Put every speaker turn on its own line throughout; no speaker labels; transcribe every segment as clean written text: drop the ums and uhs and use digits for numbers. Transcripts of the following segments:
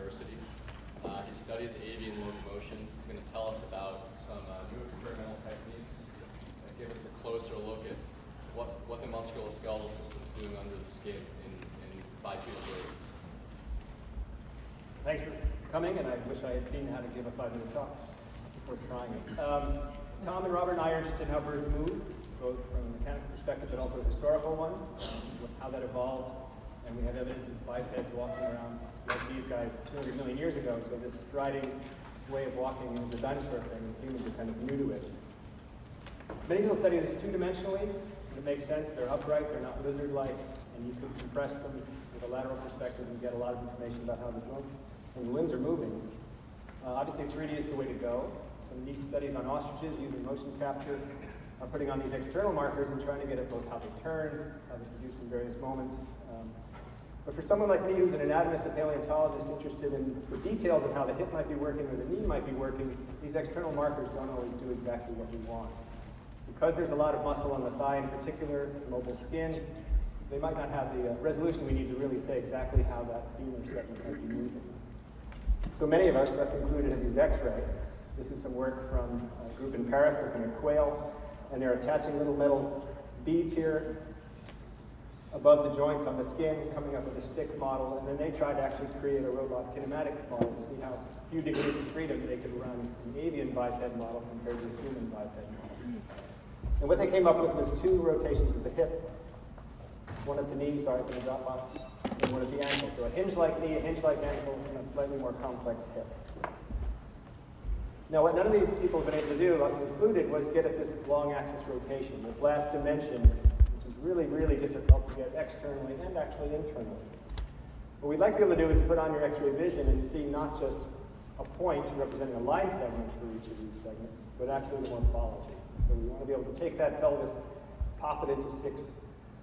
University. He studies avian locomotion. He's going to tell us about some new experimental techniques that give us a closer look at what the musculoskeletal system is doing under the skin in bipedal birds.
Thanks for coming, and I wish I had seen how to give a 5-minute talk before trying it. Tom and Robert and I are interested in how birds move, both from a mechanical perspective but also a historical one, how that evolved. And we have evidence of bipeds walking around like these guys 200 million years ago, so this striding way of walking is a dinosaur thing, and humans are kind of new to it. Many people study this two-dimensionally, and it makes sense. They're upright, they're not lizard-like, and you can compress them with a lateral perspective and get a lot of information about how the joints and the limbs are moving. Obviously, 3D is the way to go. Some neat studies on ostriches using motion capture are putting on these external markers and trying to get at both how they turn, how they produce in various moments. But for someone like me who's an anatomist, a paleontologist, interested in the details of how the hip might be working or the knee might be working, these external markers don't always do exactly what we want. Because there's a lot of muscle on the thigh in particular, mobile skin, they might not have the resolution we need to really say exactly how that femur segment might be moving. So many of us included, have used X-ray. This is some work from a group in Paris looking at quail, and they're attaching little metal beads here above the joints on the skin, coming up with a stick model, and then they tried to actually create a robot kinematic model to see how a few degrees of freedom they could run an avian biped model compared to a human biped model. And what they came up with was 2 rotations of the hip, one at the knee, sorry for the drop box, and one at the ankle. So a hinge-like knee, a hinge-like ankle, and a slightly more complex hip. Now, what none of these people have been able to do, us included, was get at this long axis rotation, this last dimension, which is really, really difficult to get externally and actually internally. What we'd like to be able to do is put on your X-ray vision and see not just a point representing a line segment for each of these segments, but actually the morphology. So we want to be able to take that pelvis, pop it into 6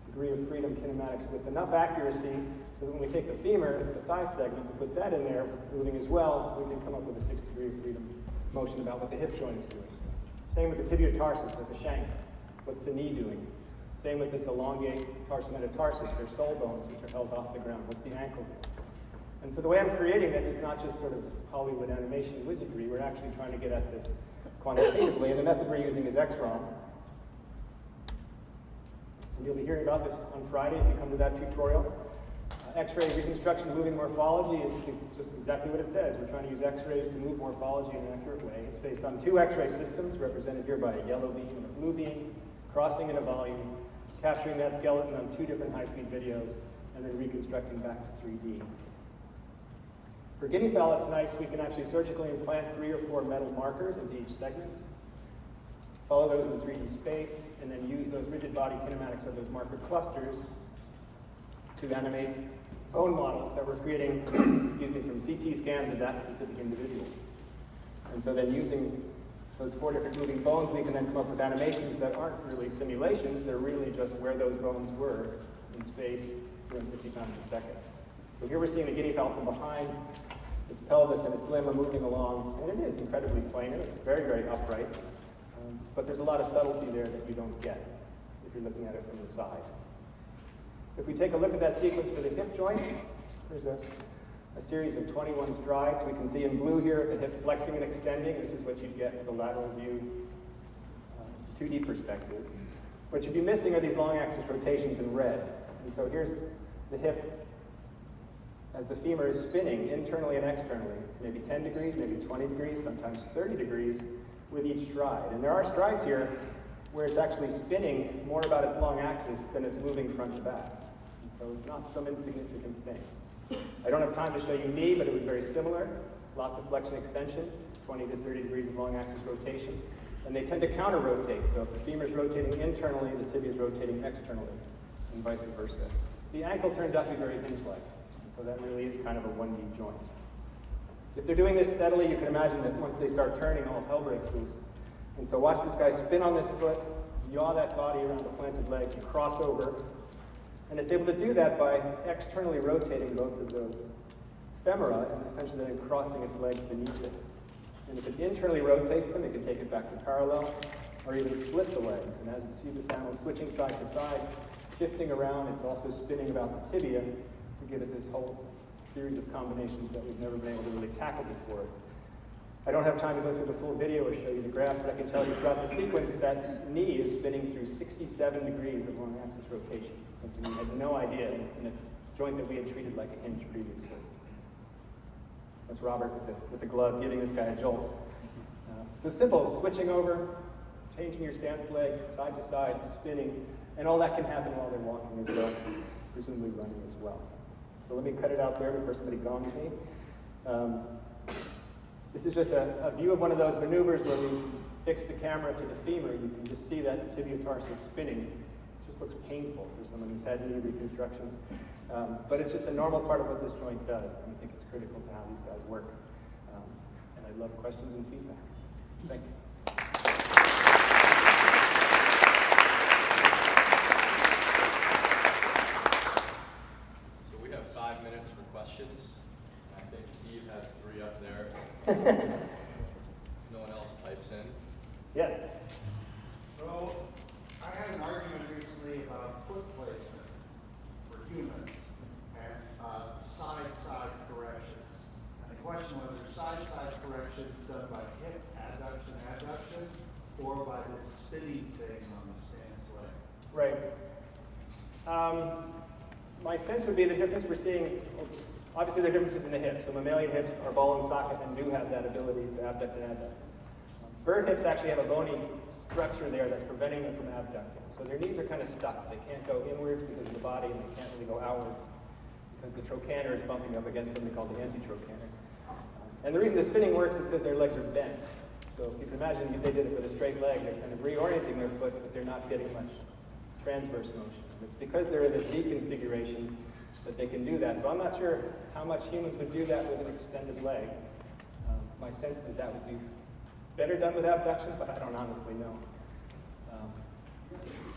degree of freedom kinematics with enough accuracy so that when we take the femur, the thigh segment, and put that in there moving as well, we can come up with a 6 degree of freedom motion about what the hip joint is doing. Same with the tibiotarsus or the shank. What's the knee doing? Same with this elongate tarsometatarsис, their sole bones, which are held off the ground. What's the ankle doing? And so the way I'm creating this is not just sort of Hollywood animation wizardry. We're actually trying to get at this quantitatively, and the method we're using is XROM. And you'll be hearing about this on Friday if you come to that tutorial. X-ray reconstruction of moving morphology is just exactly what it says. We're trying to use X-rays to move morphology in an accurate way. It's based on 2 X-ray systems, represented here by a yellow beam and a blue beam, crossing in a volume, capturing that skeleton on 2 different high-speed videos, and then reconstructing back to 3D. For guinea fowl, it's nice. We can actually surgically implant 3 or 4 metal markers into each segment, follow those in 3D space, and then use those rigid body kinematics of those marker clusters to animate bone models that we're creating excuse me, from CT scans of that specific individual. And so then using those 4 different moving bones, we can then come up with animations that aren't really simulations. They're really just where those bones were in space 250 times a second. So here we're seeing a guinea fowl from behind. Its pelvis and its limb are moving along, and it is incredibly planar. It's very, very upright. But there's a lot of subtlety there that you don't get if you're looking at it from the side. If we take a look at that sequence for the hip joint, there's a series of 21 strides. We can see in blue here the hip flexing and extending. This is what you'd get with a lateral view 2D perspective. What you'd be missing are these long axis rotations in red. And so here's the hip as the femur is spinning internally and externally, maybe 10 degrees, maybe 20 degrees, sometimes 30 degrees with each stride. And there are strides here where it's actually spinning more about its long axis than it's moving front to back. And so it's not some insignificant thing. I don't have time to show you knee, but it was very similar. Lots of flexion extension, 20 to 30 degrees of long axis rotation. And they tend to counter-rotate. So if the femur is rotating internally, the tibia is rotating externally, and vice versa. The ankle turns out to be very hinge-like. So that really is kind of a 1D joint. If they're doing this steadily, you can imagine that once they start turning, all hell breaks loose. And so watch this guy spin on this foot, yaw that body around the planted leg, and cross over. And it's able to do that by externally rotating both of those femora and essentially then crossing its legs beneath it. And if it internally rotates them, it can take it back to parallel or even split the legs. And as you see this animal switching side to side, shifting around, it's also spinning about the tibia to give it this whole series of combinations that we've never been able to really tackle before. I don't have time to go through the full video or show you the graph, but I can tell you throughout the sequence that knee is spinning through 67 degrees of long axis rotation, something we had no idea in a joint that we had treated like a hinge previously. That's Robert with the glove giving this guy a jolt. So simple, switching over, changing your stance leg, side to side, spinning, and all that can happen while they're walking as well, presumably running as well. So let me cut it out there before somebody gongs me. This is just a view of one of those maneuvers where we fix the camera to the femur. You can just see that tibia tarsus spinning. It just looks painful for someone who's had knee reconstruction. But it's just a normal part of what this joint does. And I think it's critical to how these guys work. And I'd love questions and feedback. Thanks.
So we have 5 minutes for questions. I think Steve has 3 up there. No one else pipes in.
Yes.
So, I had an argument recently about foot placement for humans and side-side corrections. And the question was, are side-side corrections done by hip adduction, or by this spinning thing on the stance leg?
Right. My sense would be the difference we're seeing, obviously there are differences in the hips. So mammalian hips are ball and socket and do have that ability to abduct and adduct. Bird hips actually have a bony structure there that's preventing them from abducting. So their knees are kind of stuck. They can't go inwards because of the body, and they can't really go outwards because the trochanter is bumping up against something called the antitrochanter. And the reason the spinning works is because their legs are bent. So if you can imagine if they did it with a straight leg, they're kind of reorienting their foot, but they're not getting much transverse motion. It's because they're in this V configuration that they can do that. So I'm not sure how much humans would do that with an extended leg. My sense is that would be better done with abduction, but I don't honestly know.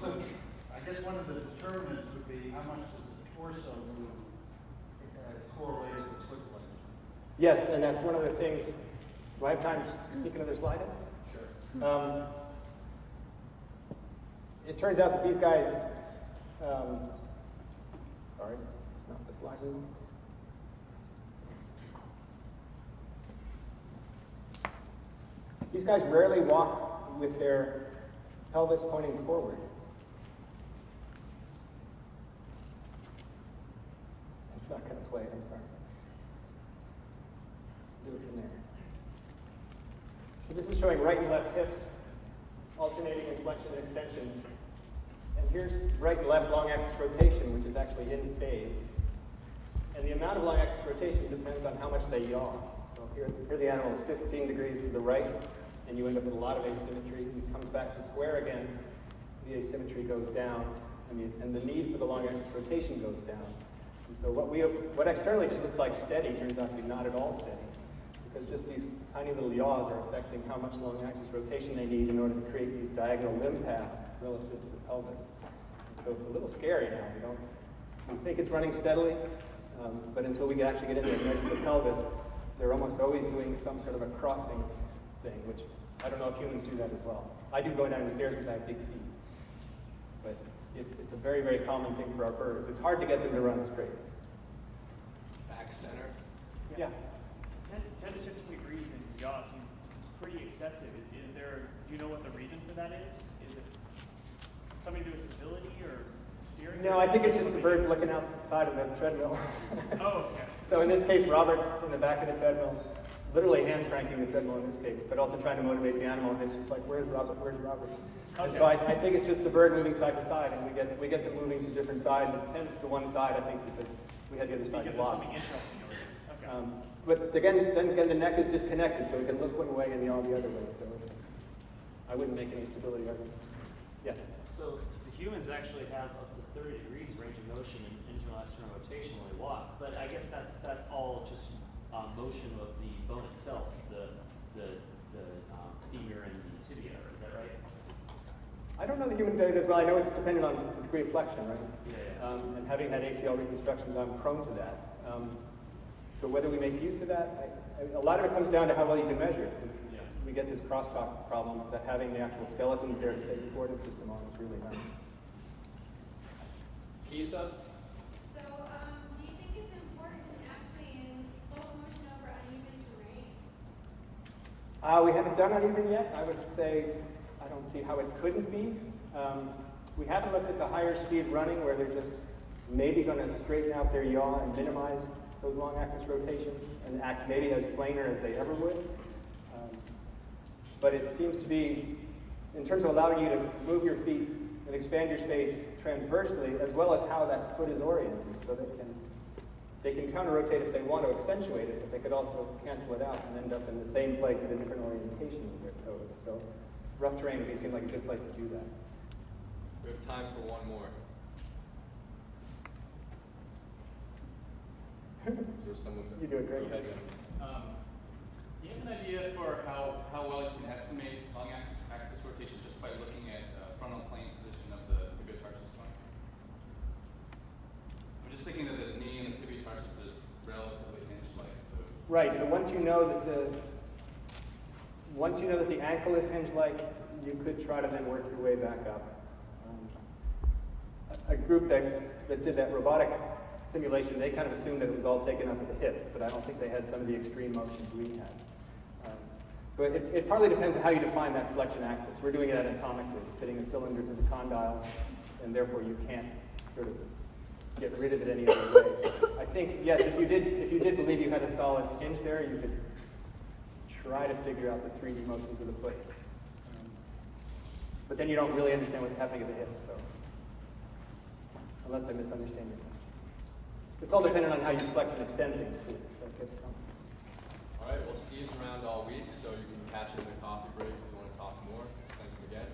So, I guess one of the determinants would be how much does the torso move correlated with foot placement?
Yes, and that's one of the things. Do I have time to sneak another slide in? Sure. It turns out that these guys, sorry, it's not the slide we want. These guys rarely walk with their pelvis pointing forward. It's not going to play, I'm sorry. Do it from there. So this is showing right and left hips, alternating in flexion and extension. And here's right and left long axis rotation, which is actually in phase. And the amount of long axis rotation depends on how much they yaw. So here the animal is 15 degrees to the right, and you end up with a lot of asymmetry. It comes back to square again, the asymmetry goes down, and the need for the long axis rotation goes down. And so what externally just looks like steady turns out to be not at all steady, because just these tiny little yaws are affecting how much long axis rotation they need in order to create these diagonal limb paths relative to the pelvis. And so it's a little scary now. We think it's running steadily, but until we actually get in there and measure the pelvis, they're almost always doing some sort of a crossing thing, which I don't know if humans do that as well. I do go down the stairs because I have big feet. But it's a very, very common thing for our birds. It's hard to get them to run straight.
Back center.
Yeah.
10 to 15 degrees in yaw seems pretty excessive. Do you know what the reason for that is? Is it something to do with stability or steering?
No, I think it's just the bird looking out the side of the treadmill.
Oh, okay.
So in this case, Robert's in the back of the treadmill, literally hand cranking the treadmill in this case, but also trying to motivate the animal. And it's just like, where's Robert? Where's Robert?
Okay.
And so I think it's just the bird moving side to side, and we get them moving to different sides. It tends to one side, I think, because we had the other side
Because there's
blocked.
something interesting over there. Okay.
But then again, the neck is disconnected, so we can look one way and yaw the other way. So I wouldn't make any stability argument. Yeah.
So the humans actually have up to 30 degrees range of motion in internal external rotation when they walk, but I guess that's all just motion of the bone itself, the femur and the tibia. Is that right?
I don't know the human data as well. I know it's dependent on the degree of flexion, right?
Yeah.
And having had ACL reconstructions, I'm prone to that. So whether we make use of that, a lot of it comes down to how well you can measure.
Yeah.
We get this crosstalk problem that having the actual skeletons there to set your coordinate system on is really nice.
Kisa?
So, do you think it's important to actually
We haven't done uneven yet. I would say I don't see how it couldn't be. We haven't looked at the higher speed running where they're just maybe going to straighten out their yaw and minimize those long axis rotations and act maybe as planar as they ever would. But it seems to be, in terms of allowing you to move your feet and expand your space transversely, as well as how that foot is oriented, so they can counter-rotate if they want to accentuate it, but they could also cancel it out and end up in the same place at a different orientation with their toes. So rough terrain would seem like a good place to do that.
We have time for one more. Is there someone?
You do it great.
Go ahead, Ben.
Do you have an idea for how well you can estimate long axis rotation just by looking at frontal plane position of the tibiotarsus joint? I'm just thinking that the knee and the tibiotarsus is relatively hinge-like. So.
Right. So once you know that the ankle is hinge-like, you could try to then work your way back up. A group that did that robotic simulation, they kind of assumed that it was all taken up at the hip, but I don't think they had some of the extreme motions we had. So it partly depends on how you define that flexion axis. We're doing it anatomically, fitting a cylinder to the condyle, and therefore you can't sort of get rid of it any other way. I think, yes, if you did believe you had a solid hinge there, you could try to figure out the 3D motions of the foot. But then you don't really understand what's happening at the hip, so unless I misunderstand your question. It's all dependent on how you flex and extend things too.
All right, well, Steve's around all week, so you can catch him in the coffee break if you want to talk more. Let's thank him again.